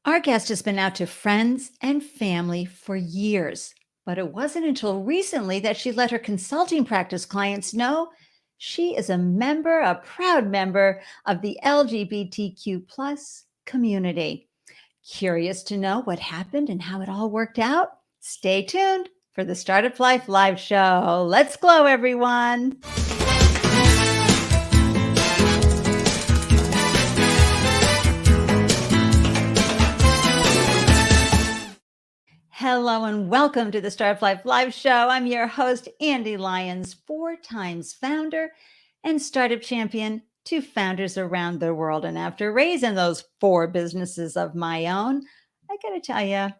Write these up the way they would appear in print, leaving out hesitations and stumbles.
Our guest has been out to friends and family for years, but it wasn't until recently that she let her consulting practice clients know she is a proud member of the LGBTQ plus community. Curious to know what happened and how it all worked out? Stay tuned for the Startup Life Live show. Let's glow, everyone. Hello and welcome to the Startup Life Live show. I'm your host, Ande Lyons, 4 times founder and startup champion to founders around the world. And after raising those 4 businesses of my own, I got to tell you,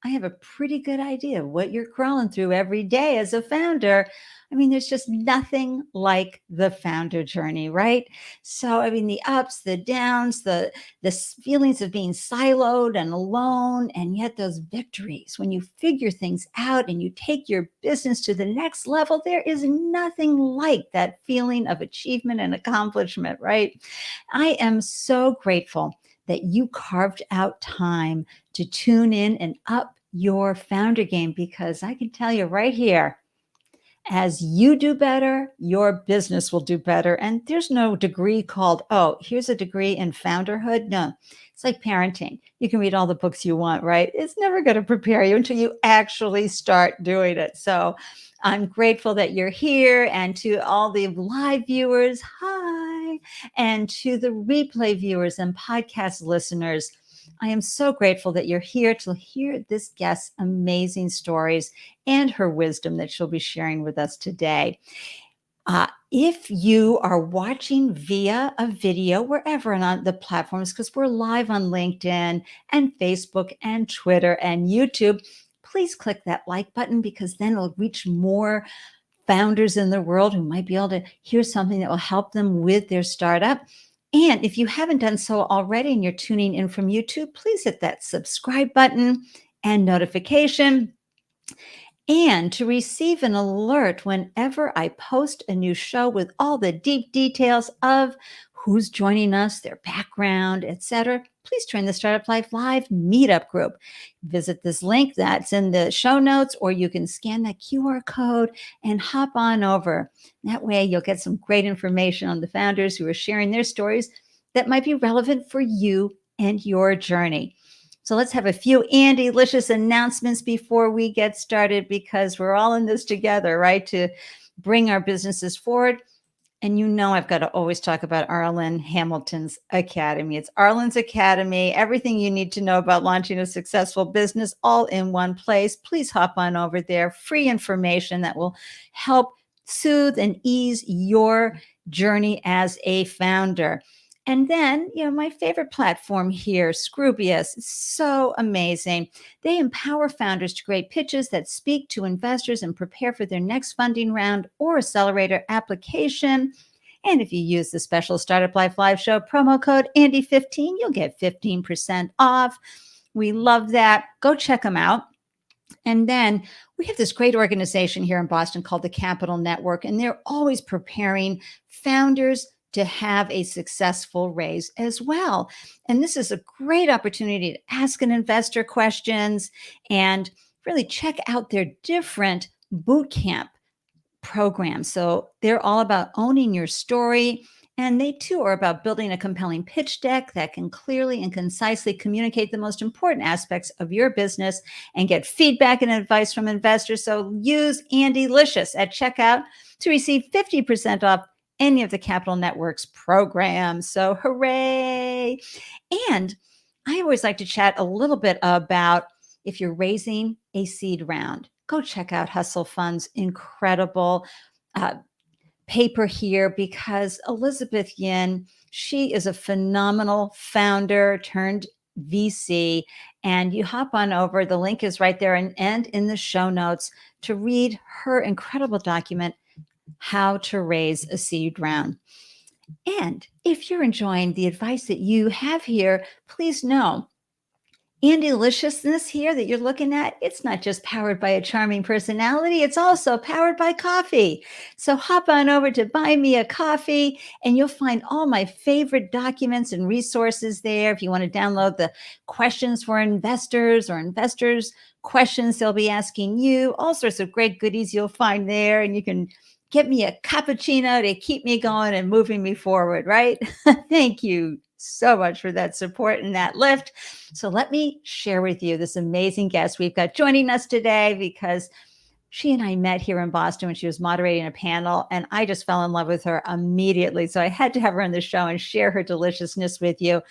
I have a pretty good idea of what you're crawling through every day as a founder. I mean, there's just nothing like the founder journey, right? So, I mean, the ups, the downs, the feelings of being siloed and alone, and yet those victories when you figure things out and you take your business to the next level. There is nothing like that feeling of achievement and accomplishment, right? I am so grateful that you carved out time to tune in and up your founder game, because I can tell you right here, as you do better, your business will do better. And there's no degree called, oh, here's a degree in founderhood. No, it's like parenting. You can read all the books you want, right? It's never going to prepare you until you actually start doing it. So I'm grateful that you're here. And to all the live viewers, hi. And to the replay viewers and podcast listeners, I am so grateful that you're here to hear this guest's amazing stories and her wisdom that she'll be sharing with us today. If you are watching via a video, wherever on the platforms, because we're live on LinkedIn and Facebook and Twitter and YouTube, please click that like button, because then it'll reach more founders in the world who might be able to hear something that will help them with their startup. And if you haven't done so already and you're tuning in from YouTube, please hit that subscribe button and notification, and to receive an alert whenever I post a new show with all the deep details of who's joining us, their background, etc. Please join the Startup Life Live meetup group. Visit this link that's in the show notes, or you can scan that QR code and hop on over. That way you'll get some great information on the founders who are sharing their stories that might be relevant for you and your journey. So let's have a few Andelicious announcements before we get started, because we're all in this together, right? To bring our businesses forward. And you know, I've got to always talk about Arlen Hamilton's Academy. It's Arlen's Academy, everything you need to know about launching a successful business all in one place. Please hop on over there. Free information that will help soothe and ease your journey as a founder. And then, my favorite platform here, Scroobius, is so amazing. They empower founders to create pitches that speak to investors and prepare for their next funding round or accelerator application. And if you use the special Startup Life Live show promo code Ande15, you'll get 15% off. We love that. Go check them out. And then we have this great organization here in Boston called the Capital Network, and they're always preparing founders to have a successful raise as well. And this is a great opportunity to ask an investor questions and really check out their different bootcamp programs. So they're all about owning your story. And they too are about building a compelling pitch deck that can clearly and concisely communicate the most important aspects of your business and get feedback and advice from investors. So use Andelicious at checkout to receive 50% off any of the Capital Network's programs. So hooray. And I always like to chat a little bit about if you're raising a seed round. Go check out Hustle Fund's incredible paper here, because Elizabeth Yin, she is a phenomenal founder turned VC. And you hop on over, the link is right there and in the show notes to read her incredible document, How to Raise a Seed Round. And if you're enjoying the advice that you have here, please know And deliciousness here that you're looking at, it's not just powered by a charming personality, it's also powered by coffee. So hop on over to Buy Me a Coffee and you'll find all my favorite documents and resources there. If you want to download the questions for investors or investors' questions they'll be asking you, all sorts of great goodies you'll find there. And you can get me a cappuccino to keep me going and moving me forward, right? Thank you so much for that support and that lift. So let me share with you this amazing guest we've got joining us today, because she and I met here in Boston when she was moderating a panel, and I just fell in love with her immediately. So I had to have her on the show and share her deliciousness with you.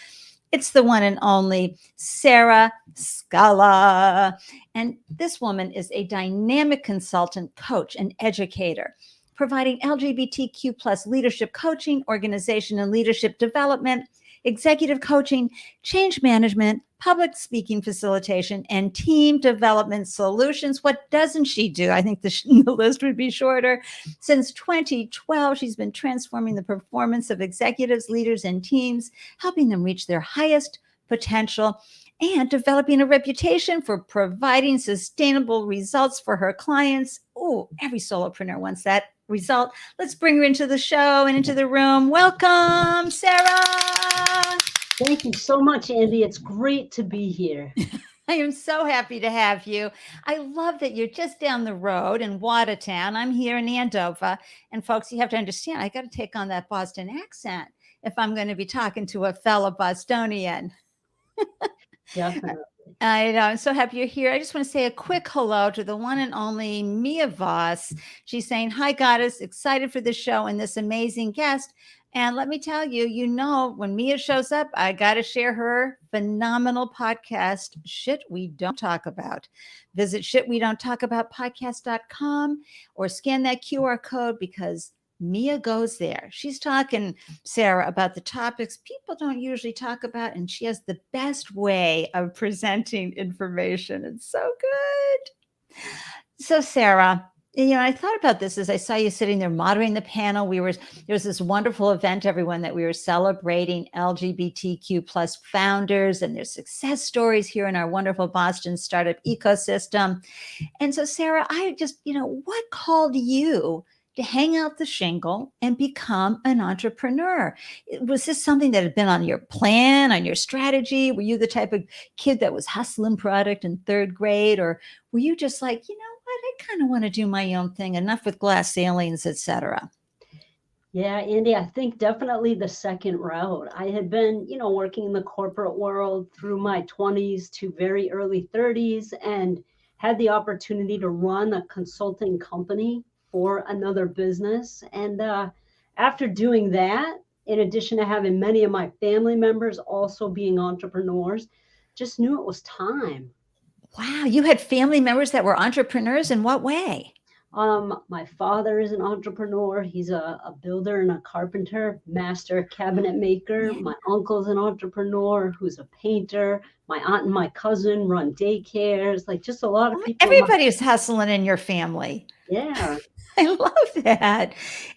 It's the one and only Sarah Scala. And this woman is a dynamic consultant, coach, and educator, providing LGBTQ plus leadership coaching, organization and leadership development, executive coaching, change management, public speaking facilitation, and team development solutions. What doesn't she do? I think the list would be shorter. Since 2012, she's been transforming the performance of executives, leaders, and teams, helping them reach their highest potential and developing a reputation for providing sustainable results for her clients. Oh, every solopreneur wants that result. Let's bring her into the show and into the room. Welcome, Sarah. Thank you so much, Ande. It's great to be here. I am so happy to have you. I love that you're just down the road in Watertown. I'm here in Andover. And folks, you have to understand, I got to take on that Boston accent if I'm going to be talking to a fellow Bostonian. Definitely. I know. I'm so happy you're here. I just want to say a quick hello to the one and only Mia Voss. She's saying, "Hi, Goddess. Excited for the show and this amazing guest." And let me tell you, when Mia shows up, I got to share her phenomenal podcast, Shit We Don't Talk About. Visit shitwedon'ttalkaboutpodcast.com or scan that QR code, because Mia goes there. She's talking, Sarah, about the topics people don't usually talk about, and she has the best way of presenting information. It's so good. So, Sarah, I thought about this as I saw you sitting there moderating the panel. There was this wonderful event, everyone, that we were celebrating LGBTQ plus founders and their success stories here in our wonderful Boston startup ecosystem. And so, Sarah, I just, what called you to hang out the shingle and become an entrepreneur? Was this something that had been on your plan, on your strategy? Were you the type of kid that was hustling product in third grade? Or were you just like, you know what, I kind of want to do my own thing, enough with glass ceilings, etc.? Yeah, Ande, I think definitely the second route. I had been, working in the corporate world through my 20s to very early 30s and had the opportunity to run a consulting company for another business. And after doing that, in addition to having many of my family members also being entrepreneurs, just knew it was time. Wow, you had family members that were entrepreneurs. In what way? My father is an entrepreneur. He's a builder and a carpenter, master cabinet maker. Yeah. My uncle's an entrepreneur who's a painter. My aunt and my cousin run daycares. Like, just a lot of people. Everybody's hustling in your family. Yeah. I love that.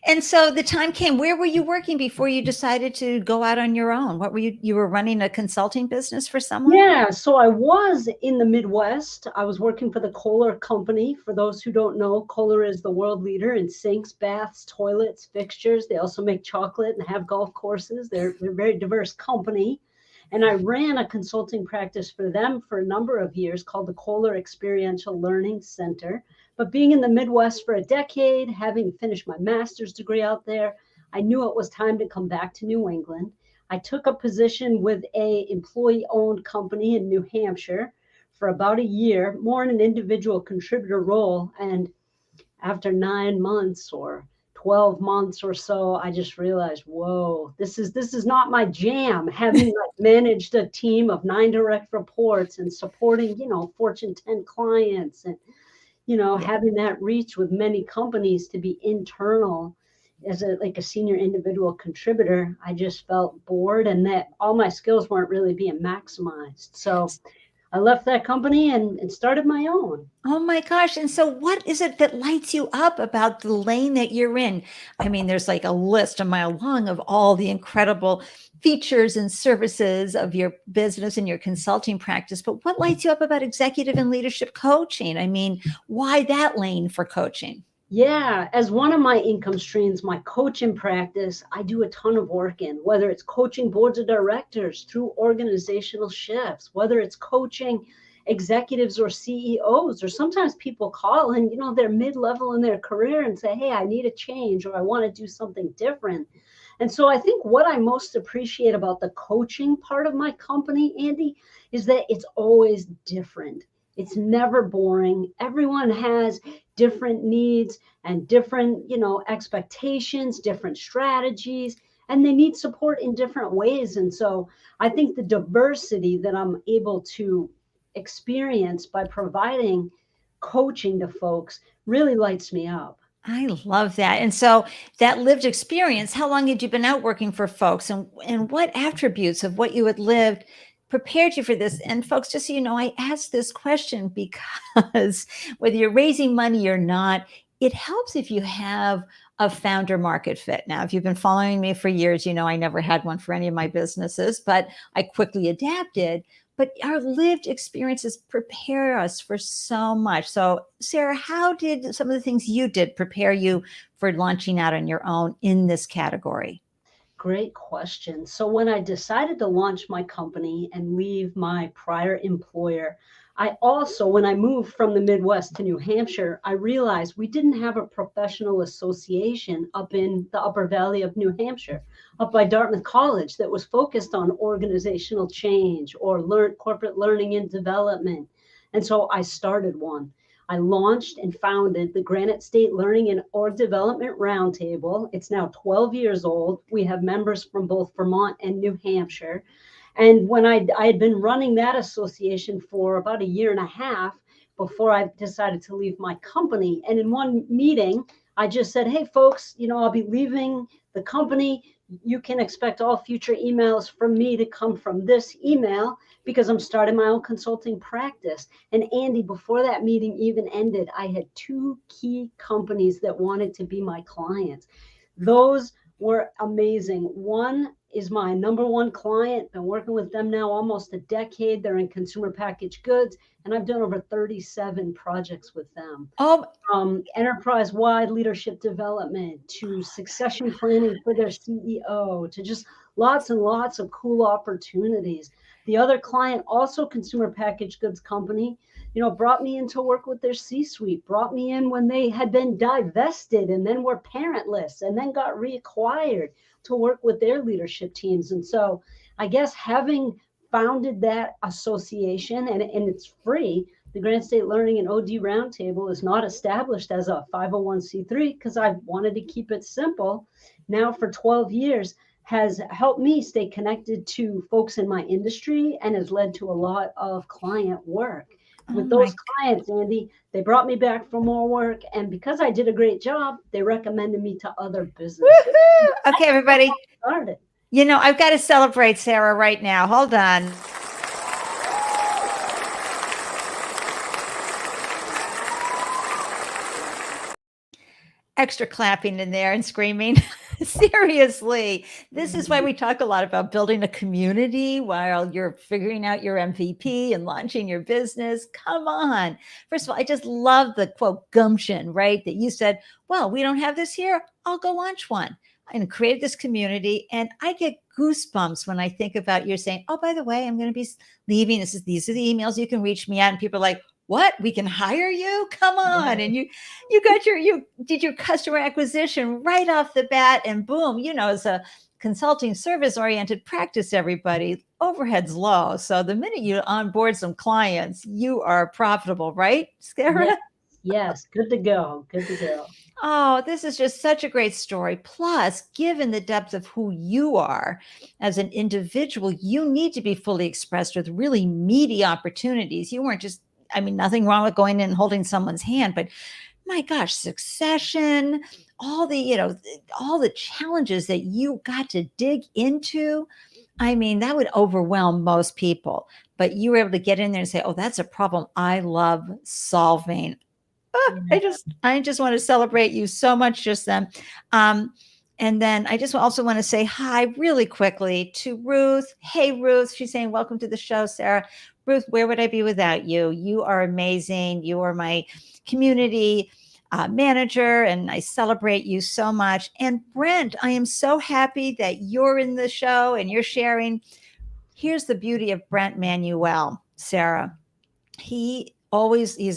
And so the time came. Where were you working before you decided to go out on your own? What were you were running a consulting business for someone? Yeah, so I was in the Midwest. I was working for the Kohler Company. For those who don't know, Kohler is the world leader in sinks, baths, toilets, fixtures. They also make chocolate and have golf courses. They're a very diverse company. And I ran a consulting practice for them for a number of years called the Kohler Experiential Learning Center. But being in the Midwest for a decade, having finished my master's degree out there, I knew it was time to come back to New England. I took a position with a employee-owned company in New Hampshire for about a year, more in an individual contributor role. And after 9 months or 12 months or so, I just realized, whoa, this is not my jam. Having managed a team of 9 direct reports and supporting, Fortune 10 clients and, having that reach with many companies to be internal as a senior individual contributor, I just felt bored and that all my skills weren't really being maximized. So I left that company and started my own. Oh my gosh. And so what is it that lights you up about the lane that you're in? I mean, there's like a list a mile long of all the incredible features and services of your business and your consulting practice, but what lights you up about executive and leadership coaching? I mean, why that lane for coaching? Yeah, as one of my income streams, my coaching practice, I do a ton of work in, whether it's coaching boards of directors through organizational shifts, whether it's coaching executives or CEOs, or sometimes people call and, they're mid-level in their career and say, hey, I need a change or I want to do something different. And so I think what I most appreciate about the coaching part of my company, Andy, is that it's always different. It's never boring. Everyone has different needs and different, expectations, different strategies, and they need support in different ways. And so I think the diversity that I'm able to experience by providing coaching to folks really lights me up. I love that. And so that lived experience, how long had you been out working for folks and what attributes of what you had lived prepared you for this? And folks, just so you know, I asked this question because whether you're raising money or not, it helps if you have a founder market fit. Now, if you've been following me for years, you know I never had one for any of my businesses, but I quickly adapted. But our lived experiences prepare us for so much. So, Sarah, how did some of the things you did prepare you for launching out on your own in this category? Great question. So when I decided to launch my company and leave my prior employer, I also, when I moved from the Midwest to New Hampshire, I realized we didn't have a professional association up in the Upper Valley of New Hampshire, up by Dartmouth College, that was focused on organizational change or corporate learning and development. And so I started one. I launched and founded the Granite State Learning and Org Development Roundtable. It's now 12 years old. We have members from both Vermont and New Hampshire. And when I had been running that association for about a year and a half before I decided to leave my company. And in one meeting, I just said, hey, folks, I'll be leaving the company. You can expect all future emails from me to come from this email because I'm starting my own consulting practice. And Andy, before that meeting even ended, I had 2 key companies that wanted to be my clients. Those were amazing. One is my number one client. Been working with them now almost a decade. They're in consumer packaged goods, and I've done over 37 projects with them. Oh, From enterprise-wide leadership development to succession planning for their CEO to just lots and lots of cool opportunities. The other client, also consumer packaged goods company, brought me in to work with their C-suite, brought me in when they had been divested and then were parentless and then got reacquired to work with their leadership teams. And so I guess having founded that association, and it's free, the Granite State Learning and OD Roundtable is not established as a 501c3 because I wanted to keep it simple. Now for 12 years has helped me stay connected to folks in my industry and has led to a lot of client work. With those clients, Andy, they brought me back for more work. And because I did a great job, they recommended me to other businesses. woohoo! Okay, everybody. Started. I've got to celebrate Sarah right now. Hold on. Extra clapping in there and screaming. Seriously, this is why we talk a lot about building a community while you're figuring out your MVP and launching your business. Come on. First of all, I just love the quote gumption, right? That you said, well, we don't have this here. I'll go launch one and create this community. And I get goosebumps when I think about you saying, oh, by the way, I'm going to be leaving. These are the emails you can reach me at. And people are like, what? We can hire you? Come on. And you did your customer acquisition right off the bat, and boom, as a consulting service oriented practice, everybody, overhead's low. So the minute you onboard some clients, you are profitable, right, Sarah? Yes. Good to go. Good to go. Oh, this is just such a great story. Plus, given the depth of who you are as an individual, you need to be fully expressed with really meaty opportunities. You weren't just, nothing wrong with going in and holding someone's hand, but my gosh, succession, all the challenges that you got to dig into. I mean, that would overwhelm most people, but you were able to get in there and say, "Oh, that's a problem I love solving." Yeah. I just want to celebrate you so much just then. Um, and then I just also want to say hi really quickly to Ruth. Hey, Ruth. She's saying, "Welcome to the show, Sarah." Ruth, where would I be without you? You are amazing. You are my community manager, and I celebrate you so much. And Brent, I am so happy that you're in the show and you're sharing. Here's the beauty of Brent Manuel, Sarah. He's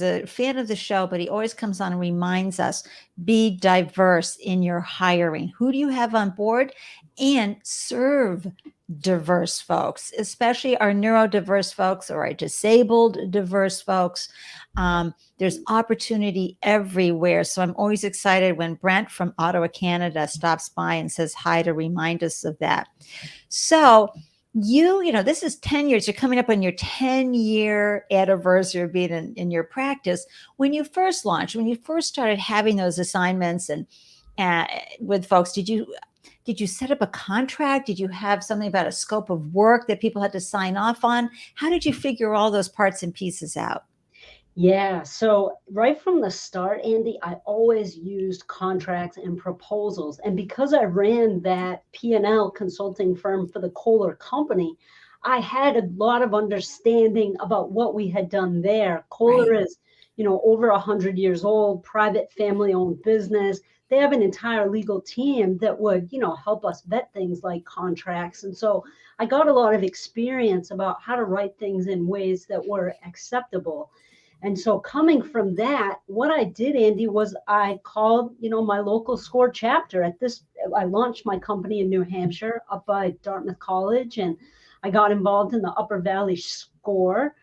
a fan of the show, but he always comes on and reminds us, be diverse in your hiring. Who do you have on board? And serve diverse folks, especially our neurodiverse folks or our disabled diverse folks. There's opportunity everywhere. So I'm always excited when Brent from Ottawa, Canada stops by and says hi to remind us of that. So this is 10 years. You're coming up on your 10-year anniversary of being in your practice. When you first launched, when you first started having those assignments and with folks, did you set up a contract? Did you have something about a scope of work that people had to sign off on? How did you figure all those parts and pieces out? Yeah, so right from the start, Andy, I always used contracts and proposals. And because I ran that P&L consulting firm for the Kohler company, I had a lot of understanding about what we had done there. Kohler Right. is, over 100 years old, private family-owned business. They have an entire legal team that would, help us vet things like contracts. And so I got a lot of experience about how to write things in ways that were acceptable. And so coming from that, what I did, Andy, was I called, my local SCORE chapter I launched my company in New Hampshire up by Dartmouth College, and I got involved in the Upper Valley SCORE,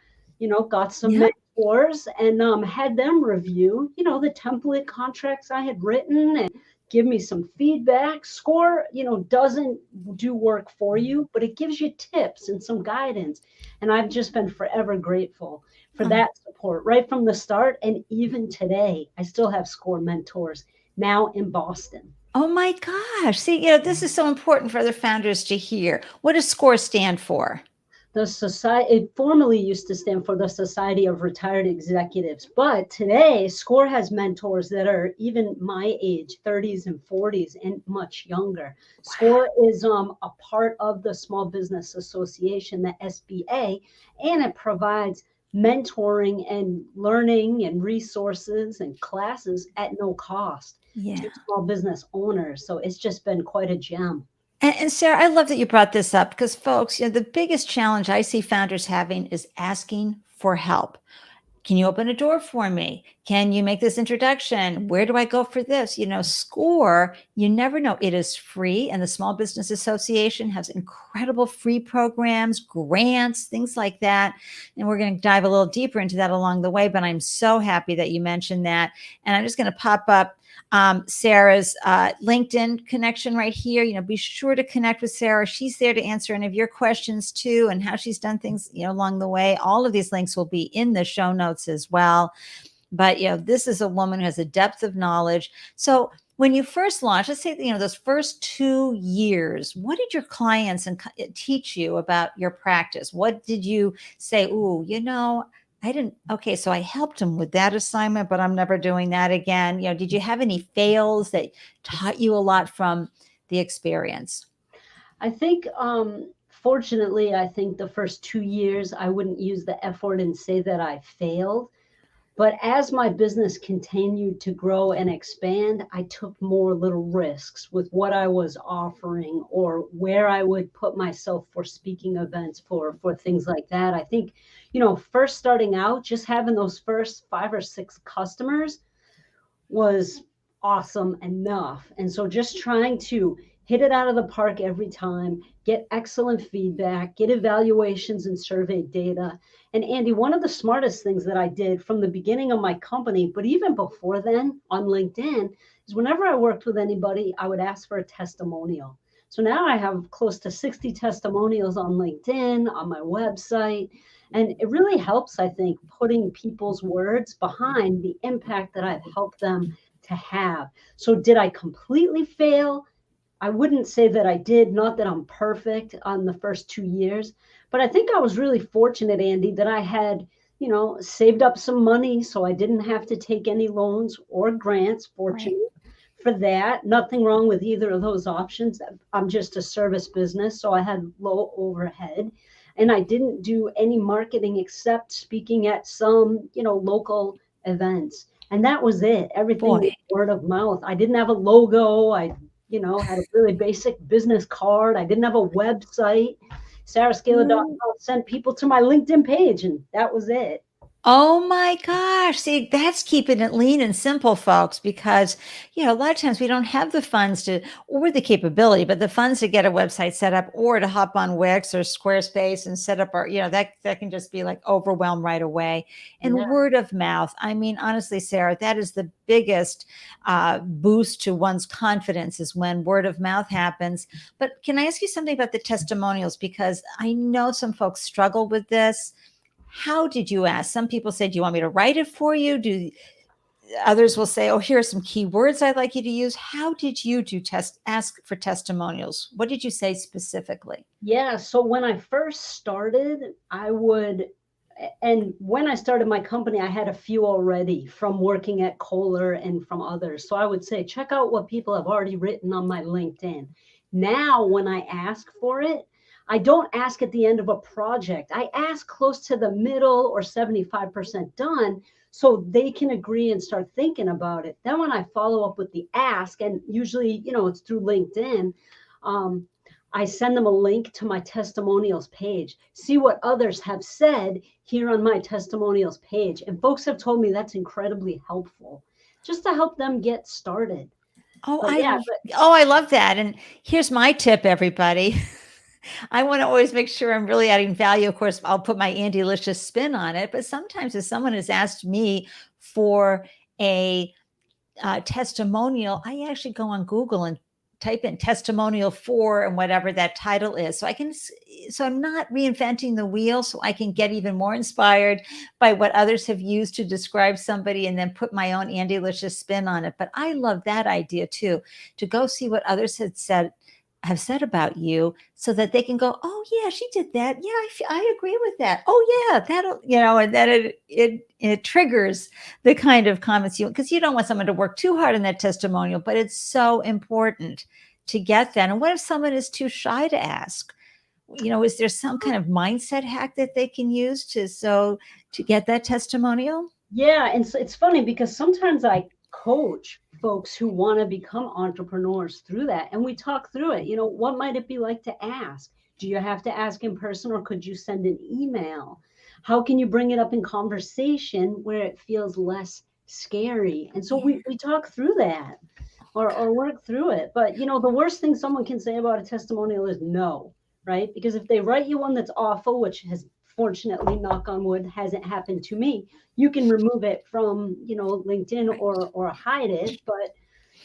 got some Yeah. mentors and had them review, the template contracts I had written and give me some feedback. SCORE, doesn't do work for you, but it gives you tips and some guidance. And I've just been forever grateful for Oh, that support right from the start. And even today, I still have SCORE mentors now in Boston. oh my gosh. See, this is so important for other founders to hear. What does SCORE stand for? The society, it formerly used to stand for the Society of Retired Executives, but today SCORE has mentors that are even my age, 30s and 40s, and much younger. SCORE is a part of the Small Business Association, the SBA, and it provides mentoring and learning and resources and classes at no cost Yeah. to small business owners. So it's just been quite a gem. And Sarah, I love that you brought this up because, folks, the biggest challenge I see founders having is asking for help. Can you open a door for me? Can you make this introduction? Where do I go for this? SCORE, you never know. It is free. And the Small Business Association has incredible free programs, grants, things like that. And we're going to dive a little deeper into that along the way. But I'm so happy that you mentioned that. And I'm just going to pop up Sarah's LinkedIn connection right here. Be sure to connect with Sarah. She's there to answer any of your questions too, and how she's done things, along the way. All of these links will be in the show notes as well. But, this is a woman who has a depth of knowledge. So when you first launched, let's say, those first 2 years, what did your clients teach you about your practice? What did you say? Ooh, I didn't. Okay, so I helped him with that assignment, but I'm never doing that again. Did you have any fails that taught you a lot from the experience? I think, fortunately, I think the first 2 years, I wouldn't use the F word and say that I failed. But as my business continued to grow and expand, I took more little risks with what I was offering or where I would put myself for speaking events for things like that. I think, first starting out, just having those first 5 or 6 customers was awesome enough. And so just trying to hit it out of the park every time, get excellent feedback, get evaluations and survey data. And Andy, one of the smartest things that I did from the beginning of my company, but even before then on LinkedIn, is whenever I worked with anybody, I would ask for a testimonial. So now I have close to 60 testimonials on LinkedIn, on my website. And it really helps, I think, putting people's words behind the impact that I've helped them to have. So did I completely fail? I wouldn't say that I did, not that I'm perfect on the first 2 years, but I think I was really fortunate, Andy, that I had, saved up some money so I didn't have to take any loans or grants, Right. fortunate for that. Nothing wrong with either of those options. I'm just a service business, so I had low overhead. And I didn't do any marketing except speaking at some, local events. And that was it. Everything Boy. was word of mouth. I didn't have a logo. I had a really basic business card. I didn't have a website. sarahscala.com sent people to my LinkedIn page, and that was it. Oh my gosh. See, that's keeping it lean and simple, folks, because, a lot of times we don't have the funds to, or the capability, but the funds to get a website set up or to hop on Wix or Squarespace and set up our, that can just be like overwhelmed right away. And Yeah. word of mouth. I mean, honestly, Sarah, that is the biggest boost to one's confidence is when word of mouth happens. But can I ask you something about the testimonials? Because I know some folks struggle with this. How did you ask? Some people say, do you want me to write it for you? Do others will say, oh, here are some key words I'd like you to use. How did you ask for testimonials? What did you say specifically? Yeah. So when I first started, and when I started my company, I had a few already from working at Kohler and from others. So I would say, check out what people have already written on my LinkedIn. Now, when I ask for it, I don't ask at the end of a project. I ask close to the middle or 75% done so they can agree and start thinking about it. Then when I follow up with the ask, and usually, it's through LinkedIn, um, I send them a link to my testimonials page. See what others have said here on my testimonials page. And folks have told me that's incredibly helpful just to help them get started. Oh, But yeah, I love that. And here's my tip, everybody. I want to always make sure I'm really adding value. Of course, I'll put my Andy-licious spin on it. But sometimes if someone has asked me for a testimonial, I actually go on Google and type in testimonial for and whatever that title is. So I'm not reinventing the wheel, so I can get even more inspired by what others have used to describe somebody and then put my own Andy-licious spin on it. But I love that idea too, to go see what others have said about you so that they can go, oh yeah, she did that. Yeah, I agree with that. Oh yeah, that'll, and then it triggers the kind of comments because you don't want someone to work too hard on that testimonial, but it's so important to get that. And what if someone is too shy to ask? Is there some kind of mindset hack that they can use to get that testimonial? yeah. And so it's funny because sometimes I coach folks who want to become entrepreneurs through that. And we talk through it. What might it be like to ask? Do you have to ask in person or could you send an email? How can you bring it up in conversation where it feels less scary? And so we talk through that or work through it. But the worst thing someone can say about a testimonial is no, right? Because if they write you one that's awful, which has fortunately, knock on wood, hasn't happened to me, you can remove it from LinkedIn or hide it. But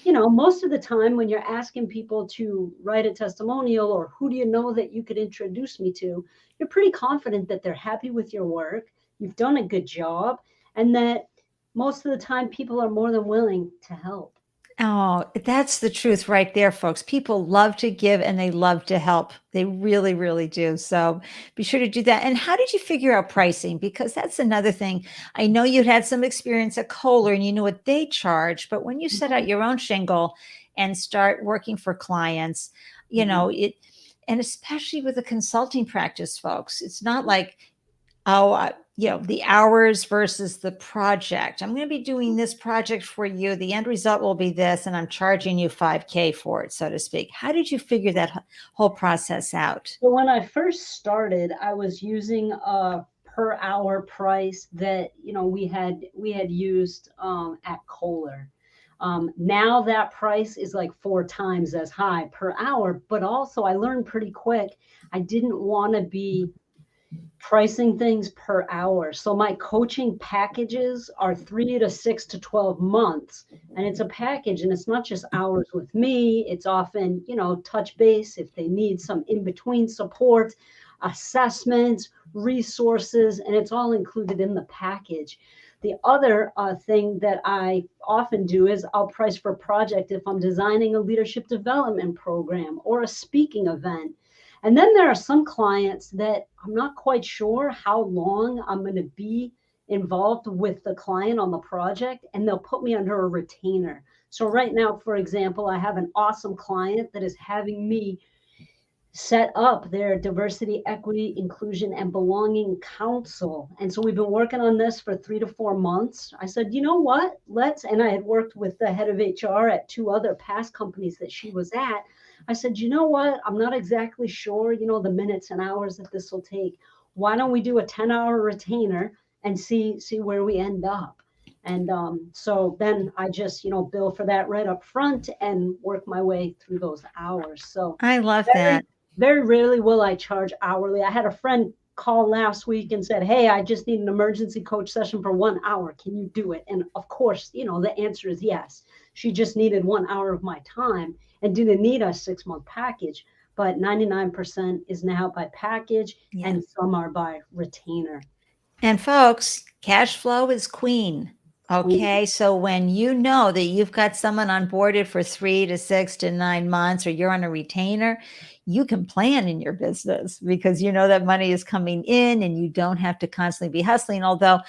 most of the time when you're asking people to write a testimonial or who do you know that you could introduce me to, you're pretty confident that they're happy with your work, you've done a good job, and that most of the time people are more than willing to help. Oh, that's the truth right there, folks. People love to give and they love to help. They really, really do. So be sure to do that. And how did you figure out pricing? Because that's another thing. I know you had some experience at Kohler and you knew what they charge, but when you set out your own shingle and start working for clients, and especially with a consulting practice, folks, it's not like, the hours versus the project. I'm going to be doing this project for you. The end result will be this, and I'm charging you $5K for it, so to speak. How did you figure that whole process out? So when I first started, I was using a per hour price that we had used at Kohler. Now that price is like 4 times as high per hour, but also I learned pretty quick I didn't want to be pricing things per hour. So my coaching packages are 3 to 6 to 12 months. And it's a package and it's not just hours with me. It's often, touch base if they need some in between support, assessments, resources, and it's all included in the package. The other thing that I often do is I'll price for project if I'm designing a leadership development program or a speaking event. And then there are some clients that I'm not quite sure how long I'm going to be involved with the client on the project, and they'll put me under a retainer. So right now, for example, I have an awesome client that is having me set up their diversity, equity, inclusion, and belonging council. And so we've been working on this for 3 to 4 months. I said, you know what, and I had worked with the head of HR at 2 other past companies that she was at. I said, you know what, I'm not exactly sure, the minutes and hours that this will take. Why don't we do a 10-hour retainer and see where we end up? And so then I just, bill for that right up front and work my way through those hours. So I love that. very rarely will I charge hourly. I had a friend call last week and said, hey, I just need an emergency coach session for 1 hour. Can you do it? And of course, the answer is yes. She just needed 1 hour of my time and didn't need a 6-month package. But 99% is now by package, and some are by retainer. And folks, cash flow is queen. Okay, so when you know that you've got someone onboarded for 3 to 6 to 9 months, or you're on a retainer, you can plan in your business because you know that money is coming in and you don't have to constantly be hustling. Although,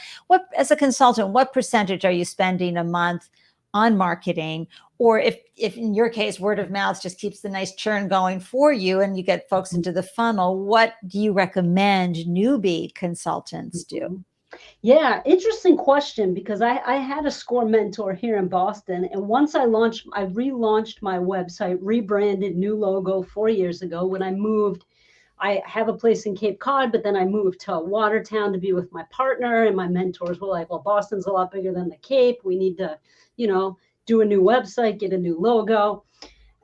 as a consultant, what percentage are you spending a month on marketing? Or if in your case, word of mouth just keeps the nice churn going for you and you get folks into the funnel, what do you recommend newbie consultants do? Yeah, interesting question, because I had a SCORE mentor here in Boston. And once I relaunched my website, rebranded, new logo 4 years ago when I moved. I have a place in Cape Cod, but then I moved to Watertown to be with my partner. And my mentors were like, well, Boston's a lot bigger than the Cape. We need to, do a new website, get a new logo.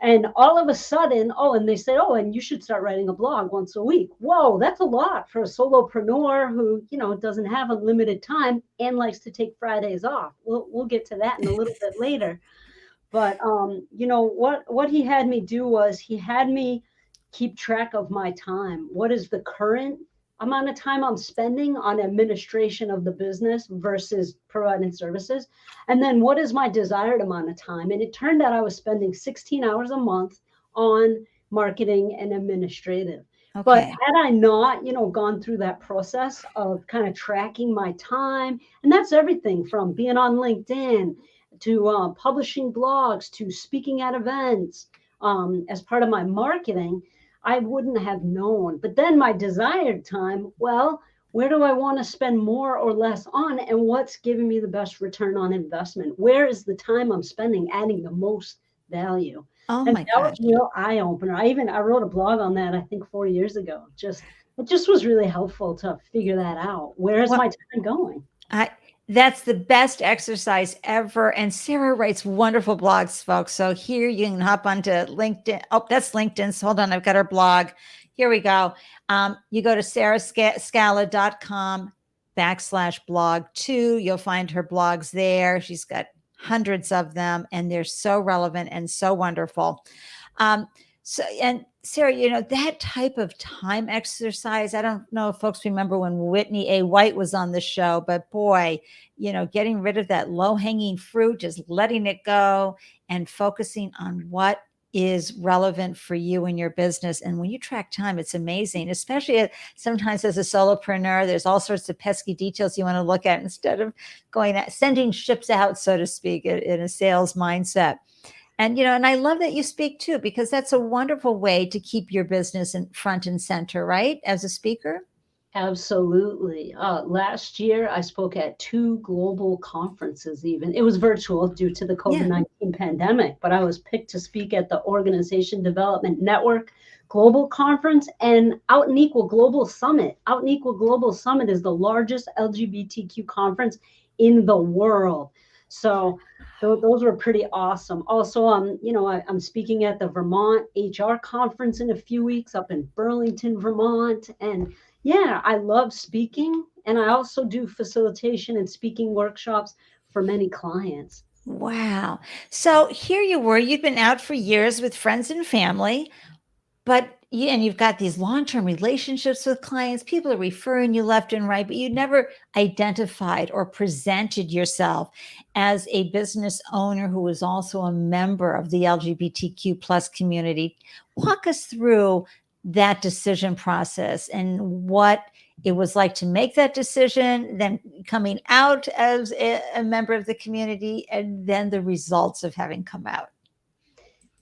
And all of a sudden, and they said, and you should start writing a blog once a week. Whoa, that's a lot for a solopreneur who, doesn't have unlimited time and likes to take Fridays off. We'll get to that in a little bit later. But, what he had me do was he had me keep track of my time. What is the current amount of time I'm spending on administration of the business versus providing services? And then what is my desired amount of time? And it turned out I was spending 16 hours a month on marketing and administrative. Okay. But had I not, gone through that process of kind of tracking my time, and that's everything from being on LinkedIn to publishing blogs to speaking at events as part of my marketing, I wouldn't have known. But then my desired time, well, where do I want to spend more or less on, and what's giving me the best return on investment? Where is the time I'm spending adding the most value? And that was a real eye opener. I wrote a blog on that, I think 4 years ago. It just was really helpful to figure that out. Where is my time going? That's the best exercise ever. And Sarah writes wonderful blogs, folks. So here you can hop onto LinkedIn. Oh, that's LinkedIn. So hold on. I've got her blog. Here we go. You go to sarahscala.com/blog2. You'll find her blogs there. She's got hundreds of them, and they're so relevant and so wonderful. And Sarah, that type of time exercise, I don't know if folks remember when Whitney A. White was on the show, but boy, getting rid of that low-hanging fruit, just letting it go and focusing on what is relevant for you and your business. And when you track time, it's amazing, especially sometimes as a solopreneur, there's all sorts of pesky details you want to look at instead of sending ships out, so to speak, in a sales mindset. And, and I love that you speak too, because that's a wonderful way to keep your business in front and center, right? As a speaker. Absolutely. Last year, I spoke at 2 global conferences even. It was virtual due to the COVID-19 pandemic, but I was picked to speak at the Organization Development Network Global Conference and Out and Equal Global Summit. Out and Equal Global Summit is the largest LGBTQ conference in the world. So those were pretty awesome. Also, I'm speaking at the Vermont HR conference in a few weeks up in Burlington, Vermont. And yeah, I love speaking. And I also do facilitation and speaking workshops for many clients. Wow. So here you were, you've been out for years with friends and family, but Yeah, and you've got these long-term relationships with clients. People are referring you left and right, but you never identified or presented yourself as a business owner who was also a member of the LGBTQ plus community. Walk us through that decision process and what it was like to make that decision, then coming out as a member of the community, and then the results of having come out.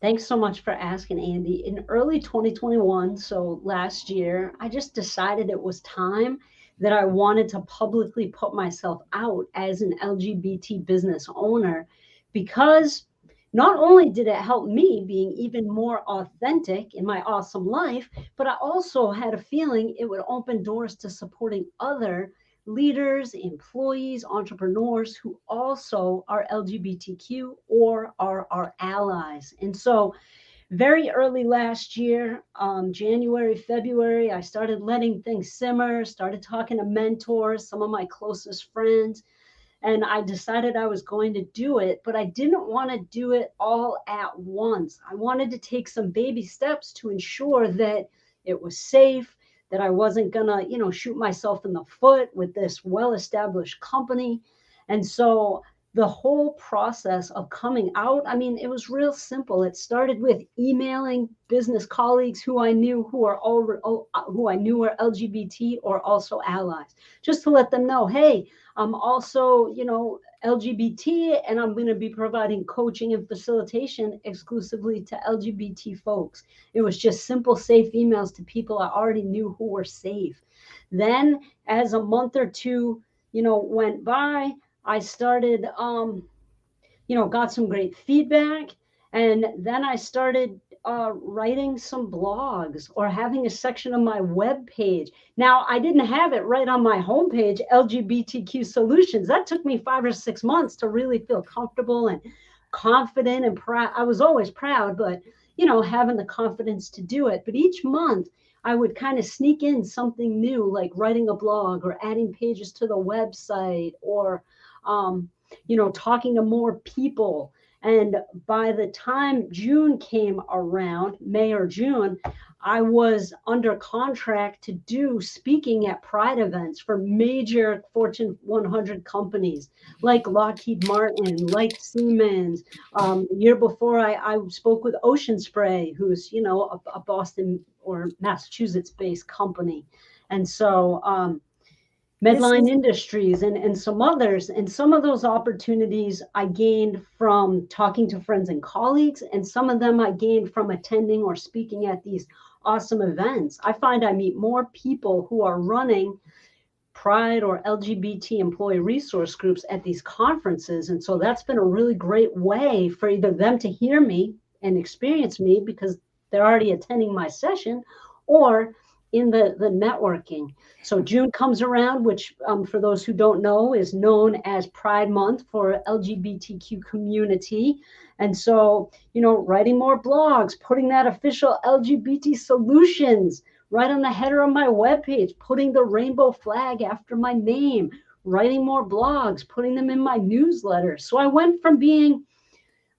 Thanks so much for asking, Andy. In early 2021, so last year, I just decided it was time that I wanted to publicly put myself out as an LGBT business owner because not only did it help me being even more authentic in my awesome life, but I also had a feeling it would open doors to supporting other leaders, employees, entrepreneurs who also are LGBTQ or are our allies. And so, very early last year, January, February, I started letting things simmer, started talking to mentors, some of my closest friends, and I decided I was going to do it, but I didn't want to do it all at once. I wanted to take some baby steps to ensure that it was safe, that I wasn't going to, shoot myself in the foot with this well-established company. And so the whole process of coming out, I mean, it was real simple. It started with emailing business colleagues who I knew who I knew were LGBT or also allies, just to let them know, hey, I'm also, LGBT, and I'm going to be providing coaching and facilitation exclusively to LGBT folks. It was just simple, safe emails to people I already knew who were safe. Then, as a month or two, went by, I started, got some great feedback. And then I started writing some blogs or having a section of my web page. Now, I didn't have it right on my homepage, LGBTQ Solutions. That took me 5 or 6 months to really feel comfortable and confident and proud. I was always proud, but, having the confidence to do it. But each month, I would kind of sneak in something new, like writing a blog or adding pages to the website or, talking to more people. And by the time June came around, May or June, I was under contract to do speaking at Pride events for major Fortune 100 companies like Lockheed Martin, like Siemens. The year before, I spoke with Ocean Spray, who's, a Boston or Massachusetts-based company. And so Medline Industries and some others. And some of those opportunities I gained from talking to friends and colleagues, and some of them I gained from attending or speaking at these awesome events. I find I meet more people who are running Pride or LGBT employee resource groups at these conferences. And so that's been a really great way for either them to hear me and experience me because they're already attending my session, or in the networking. So June comes around, which for those who don't know is known as Pride Month for LGBTQ community. And so, writing more blogs, putting that official LGBT solutions right on the header of my webpage, putting the rainbow flag after my name, writing more blogs, putting them in my newsletter. So I went from being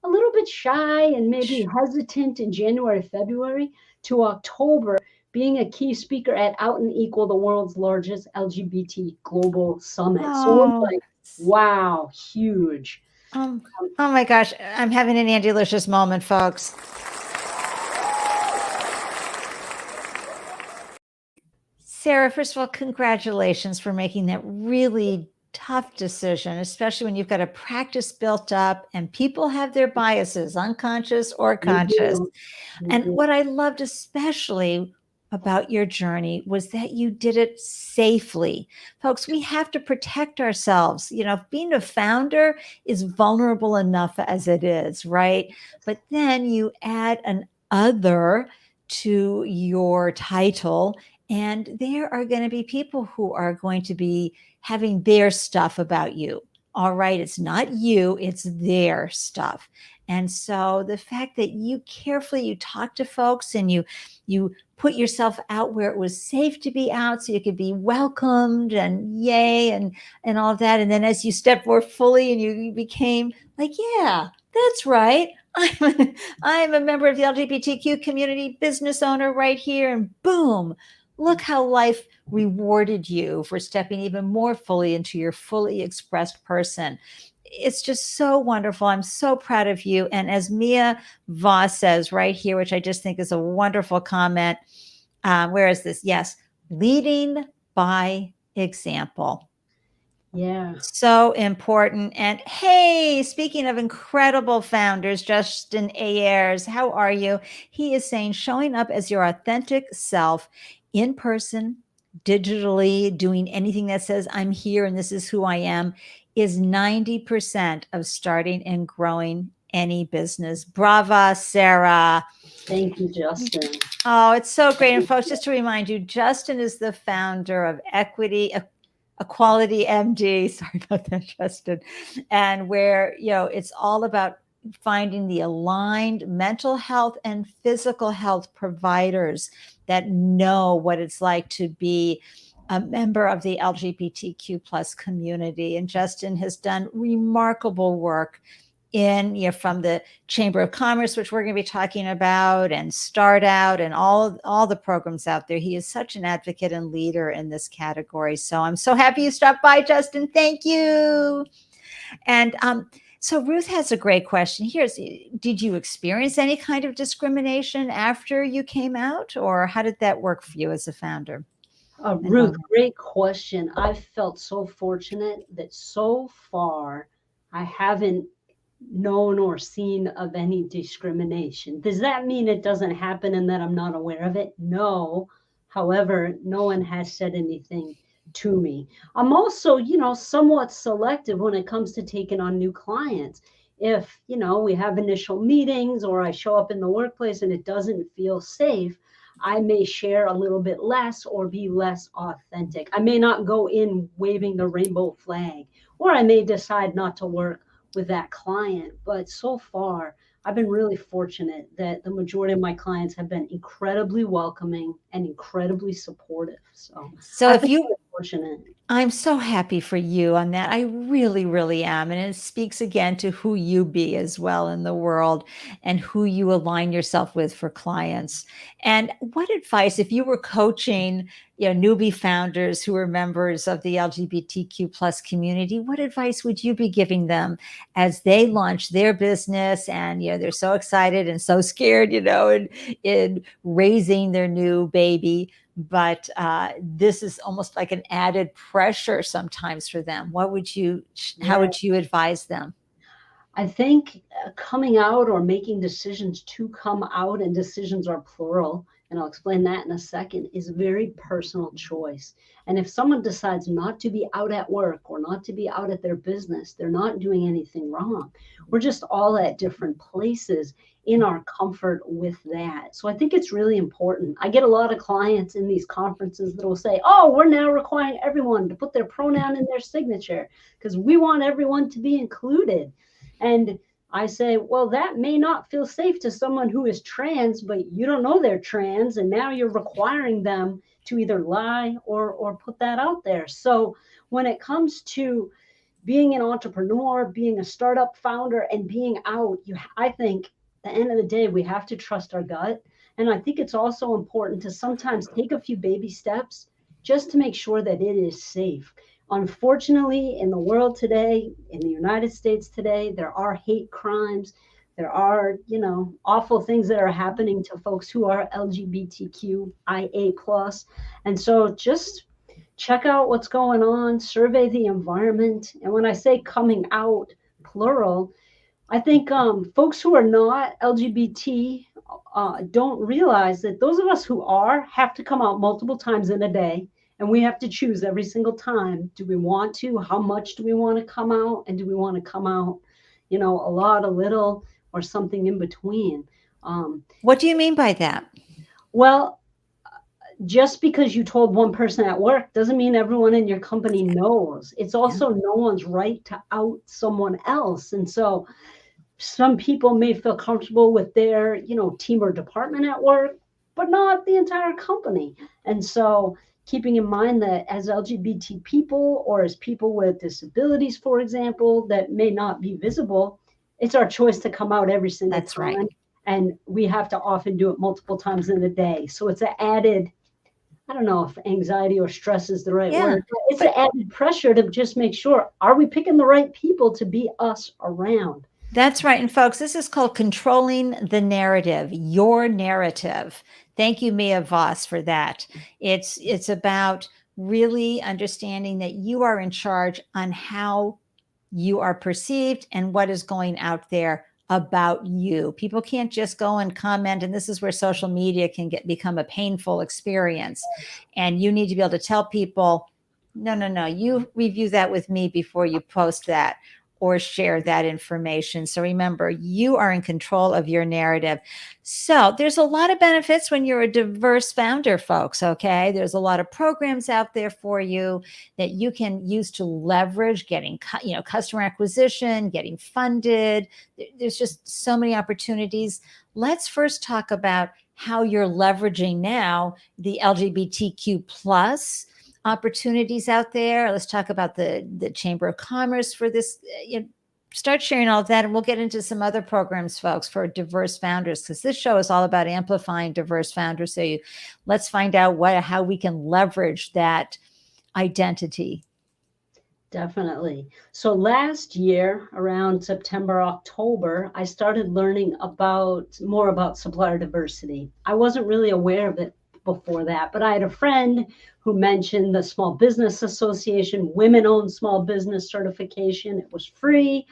a little bit shy and maybe hesitant in January, February to October, being a key speaker at Out and Equal, the world's largest LGBT global summit. So it's like, wow, huge. Oh my gosh, I'm having an Andy-licious moment, folks. Sarah, first of all, congratulations for making that really tough decision, especially when you've got a practice built up and people have their biases, unconscious or conscious. And what I loved especially about your journey was that you did it safely. Folks, we have to protect ourselves. Being a founder is vulnerable enough as it is, right? But then you add an other to your title, and there are going to be people who are going to be having their stuff about you. All right, it's not you, it's their stuff. And so the fact that you talk to folks and you put yourself out where it was safe to be out so you could be welcomed and yay and all of that. And then as you stepped more fully and you became like, yeah, that's right, I'm a member of the LGBTQ community, business owner right here, and boom, look how life rewarded you for stepping even more fully into your fully expressed person. It's just so wonderful. I'm so proud of you. And as Mia Voss says right here, which I just think is a wonderful comment, where is this? Yes, leading by example. Yeah. So important. And hey, speaking of incredible founders, Justin Ayers, how are you? He is saying showing up as your authentic self in person, digitally, doing anything that says I'm here and this is who I am is 90% of starting and growing any business. Brava, Sarah. Thank you, Justin. Oh, it's so great. And folks, just to remind you, Justin is the founder of Equality MD. Sorry about that, Justin. And where, it's all about finding the aligned mental health and physical health providers that know what it's like to be a member of the LGBTQ plus community. And Justin has done remarkable work in, from the Chamber of Commerce, which we're going to be talking about, and Start Out, and all the programs out there. He is such an advocate and leader in this category. So I'm so happy you stopped by, Justin. Thank you. And so Ruth has a great question. Did you experience any kind of discrimination after you came out, or how did that work for you as a founder? Ruth, great question. I've felt so fortunate that so far I haven't known or seen of any discrimination. Does that mean it doesn't happen and that I'm not aware of it? No. However, no one has said anything to me. I'm also, somewhat selective when it comes to taking on new clients. If, we have initial meetings or I show up in the workplace and it doesn't feel safe, I may share a little bit less or be less authentic. I may not go in waving the rainbow flag, or I may decide not to work with that client. But so far, I've been really fortunate that the majority of my clients have been incredibly welcoming and incredibly supportive. So if you, fortunate. I'm so happy for you on that. I really, really am. And it speaks again to who you be as well in the world and who you align yourself with for clients. And what advice, if you were coaching, newbie founders who are members of the LGBTQ plus community, what advice would you be giving them as they launch their business and, they're so excited and so scared, in raising their new baby? But this is almost like an added pressure sometimes for them. How would you advise them? I think coming out or making decisions to come out, and decisions are plural, and I'll explain that in a second, is a very personal choice. And if someone decides not to be out at work or not to be out at their business, they're not doing anything wrong. We're just all at different places in our comfort with that. So I think it's really important. I get a lot of clients in these conferences that will say, oh, we're now requiring everyone to put their pronoun in their signature because we want everyone to be included. And I say, well, that may not feel safe to someone who is trans, but you don't know they're trans. And now you're requiring them to either lie or put that out there. So when it comes to being an entrepreneur, being a startup founder, and being out, I think at the end of the day, we have to trust our gut. And I think it's also important to sometimes take a few baby steps just to make sure that it is safe. Unfortunately, in the world today, in the United States today, there are hate crimes. There are, awful things that are happening to folks who are LGBTQIA+. And so just check out what's going on, survey the environment. And when I say coming out, plural, I think folks who are not LGBT don't realize that those of us who are have to come out multiple times in a day. And we have to choose every single time. Do we want to? How much do we want to come out? And do we want to come out, a lot, a little, or something in between? What do you mean by that? Well, just because you told one person at work doesn't mean everyone in your company knows. It's also no one's right to out someone else. And so some people may feel comfortable with their, team or department at work, but not the entire company. And so keeping in mind that as LGBT people or as people with disabilities, for example, that may not be visible, it's our choice to come out every single That's time. right. And we have to often do it multiple times in a day. So it's an added, I don't know if anxiety or stress is the right Yeah. word. But it's But an added pressure to just make sure, are we picking the right people to be us around? that's right. And folks, this is called controlling the narrative, your narrative. Thank you, Mia Voss, for that. It's about really understanding that you are in charge on how you are perceived and what is going out there about you. People can't just go and comment, and this is where social media can become a painful experience. And you need to be able to tell people, no, no, no, you review that with me before you post that or share that information. So remember, you are in control of your narrative. So there's a lot of benefits when you're a diverse founder, folks. Okay. There's a lot of programs out there for you that you can use to leverage getting, customer acquisition, getting funded. There's just so many opportunities. Let's first talk about how you're leveraging now the LGBTQ plus opportunities out there. Let's talk about the Chamber of Commerce for this. Start sharing all of that, and we'll get into some other programs, folks, for diverse founders, because this show is all about amplifying diverse founders. So let's find out how we can leverage that identity. Definitely. So last year, around September, October, I started learning more about supplier diversity. I wasn't really aware of it before that, but I had a friend who mentioned the Small Business Association Women-Owned Small Business Certification. It was free.